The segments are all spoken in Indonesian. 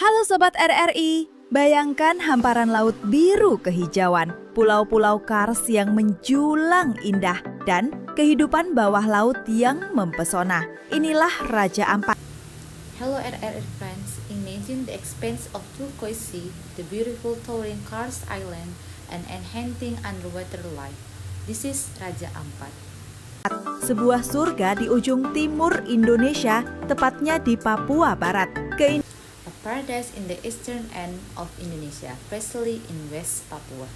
Halo Sobat RRI, bayangkan hamparan laut biru kehijauan, pulau-pulau Kars yang menjulang indah, dan kehidupan bawah laut yang mempesona. Inilah Raja Ampat. Hello RRI friends, imagine the expanse of turquoise sea, the beautiful towering Kars Island, and enchanting underwater life. This is Raja Ampat. Sebuah surga di ujung timur Indonesia, tepatnya di Papua Barat. A paradise in the eastern end of Indonesia, precisely in West Papua.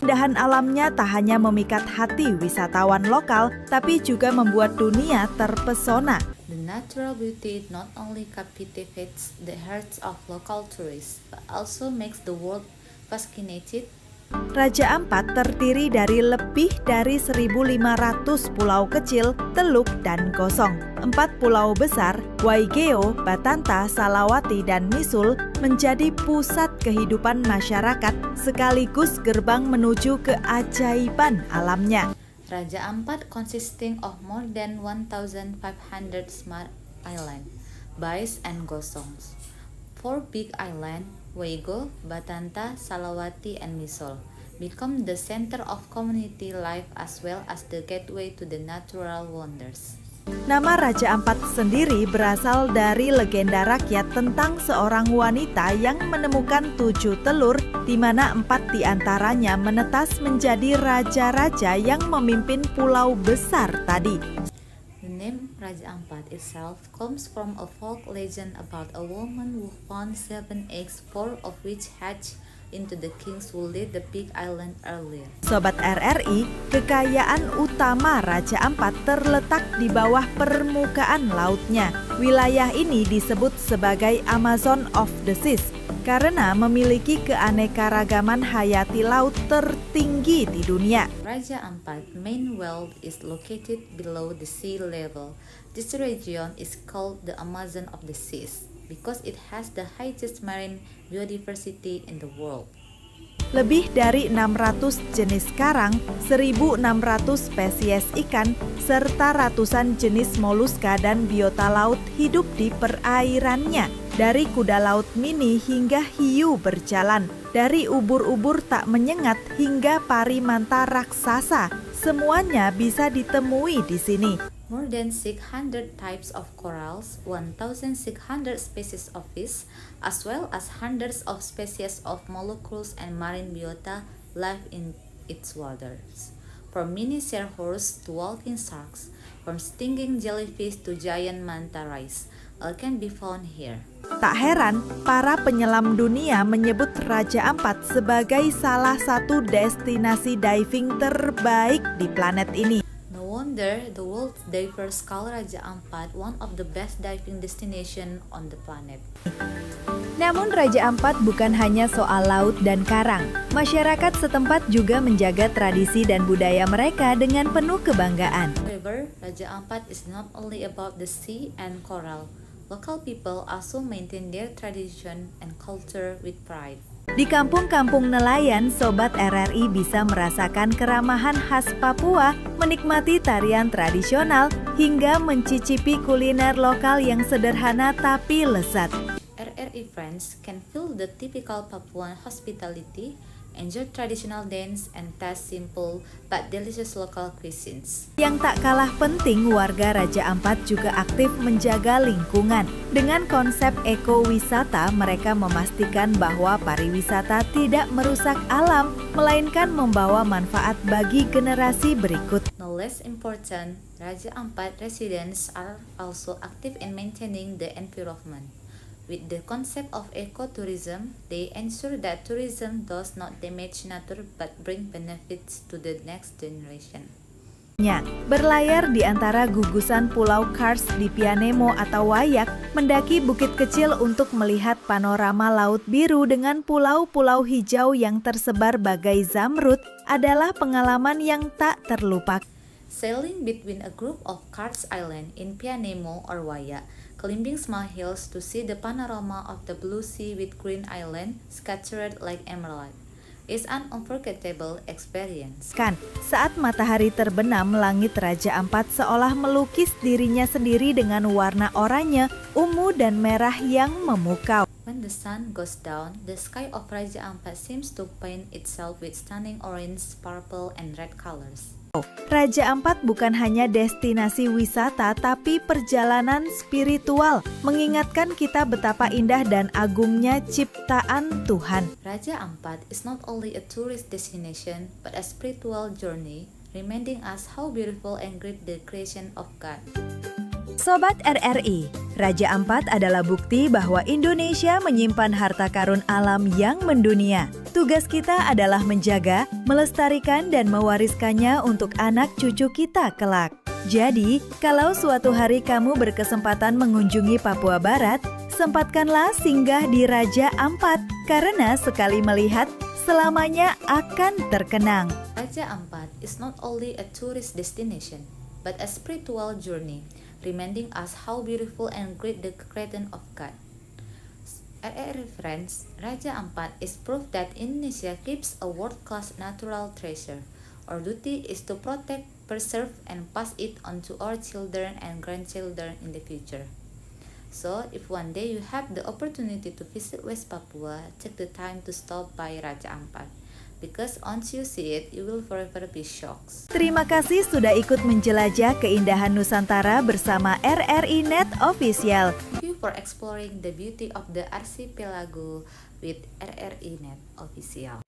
Keindahan alamnya tak hanya memikat hati wisatawan lokal, tapi juga membuat dunia terpesona. The natural beauty not only captivates the hearts of local tourists, but also makes the world fascinated. Raja Ampat terdiri dari lebih dari 1.500 pulau kecil, teluk, dan gosong. 4 pulau besar, Waigeo, Batanta, Salawati, dan Misul, menjadi pusat kehidupan masyarakat sekaligus gerbang menuju keajaiban alamnya. Raja Ampat consisting of more than 1,500 small islands, bays, and gosongs. 4 big islands, Waigeo, Batanta, Salawati, and Misul, become the center of community life as well as the gateway to the natural wonders. Nama Raja Ampat sendiri berasal dari legenda rakyat tentang seorang wanita yang menemukan 7 telur, di mana 4 diantaranya menetas menjadi raja-raja yang memimpin pulau besar tadi. The name Raja Ampat itself comes from a folk legend about a woman who found 7 eggs, 4 of which hatched into the kings who led the big island earlier. Sobat RRI, kekayaan utama Raja Ampat terletak di bawah permukaan lautnya. Wilayah ini disebut sebagai Amazon of the Seas karena memiliki keanekaragaman hayati laut tertinggi di dunia. Raja Ampat main wealth is located below the sea level. This region is called the Amazon of the Seas because it has the highest marine biodiversity in the world. Lebih dari 600 jenis karang, 1.600 spesies ikan, serta ratusan jenis moluska dan biota laut hidup di perairannya. Dari kuda laut mini hingga hiu berjalan, dari ubur-ubur tak menyengat hingga pari manta raksasa, semuanya bisa ditemui di sini. More than 600 types of corals, 1,600 species of fish, as well as hundreds of species of mollusks and marine biota live in its waters. From mini seahorse to walking sharks, from stinging jellyfish to giant manta rays, all can be found here. Tak heran, para penyelam dunia menyebut Raja Ampat sebagai salah satu destinasi diving terbaik di planet ini. No wonder the world's divers call Raja Ampat one of the best diving destination on the planet. Namun Raja Ampat bukan hanya soal laut dan karang. Masyarakat setempat juga menjaga tradisi dan budaya mereka dengan penuh kebanggaan. However, Raja Ampat is not only about the sea and coral. Local people also maintain their tradition and culture with pride. Di kampung-kampung nelayan, Sobat RRI bisa merasakan keramahan khas Papua, menikmati tarian tradisional, hingga mencicipi kuliner lokal yang sederhana tapi lezat. RRI friends can feel the typical Papuan hospitality, enjoy traditional dance, and taste simple but delicious local cuisines. Yang tak kalah penting, warga Raja Ampat juga aktif menjaga lingkungan. Dengan konsep ekowisata, mereka memastikan bahwa pariwisata tidak merusak alam, melainkan membawa manfaat bagi generasi berikut. No less important, Raja Ampat residents are also active in maintaining the environment. With the concept of ecotourism, they ensure that tourism does not damage nature but bring benefits to the next generation. Berlayar di antara gugusan Pulau Kars di Pianemo atau Wayak, mendaki bukit kecil untuk melihat panorama laut biru dengan pulau-pulau hijau yang tersebar bagai zamrud adalah pengalaman yang tak terlupakan. Sailing between a group of Kars Island in Pianemo or Wayak, climbing small hills to see the panorama of the blue sea with green island scattered like emerald is an unforgettable experience. Saat matahari terbenam, langit Raja Ampat seolah melukis dirinya sendiri dengan warna oranye, ungu, dan merah yang memukau. When when the sun goes down, the sky of Raja Ampat seems to paint itself with stunning orange, purple, and red colors. Raja Ampat bukan hanya destinasi wisata, tapi perjalanan spiritual, mengingatkan kita betapa indah dan agungnya ciptaan Tuhan. Raja Ampat is not only a tourist destination, but a spiritual journey, reminding us how beautiful and great the creation of God. Sobat RRI, Raja Ampat adalah bukti bahwa Indonesia menyimpan harta karun alam yang mendunia. Tugas kita adalah menjaga, melestarikan, dan mewariskannya untuk anak cucu kita kelak. Jadi, kalau suatu hari kamu berkesempatan mengunjungi Papua Barat, sempatkanlah singgah di Raja Ampat, karena sekali melihat, selamanya akan terkenang. Raja Ampat is not only a tourist destination, but a spiritual journey, reminding us how beautiful and great the creation of God. RRI friends, Raja Ampat is proof that Indonesia keeps a world-class natural treasure. Our duty is to protect, preserve, and pass it on to our children and grandchildren in the future. So, if one day you have the opportunity to visit West Papua, take the time to stop by Raja Ampat. Because once you see it, you will forever be shocked. Terima kasih sudah ikut menjelajah keindahan Nusantara bersama RRI Net Official. Thank you for exploring the beauty of the archipelago with RRI Net Official.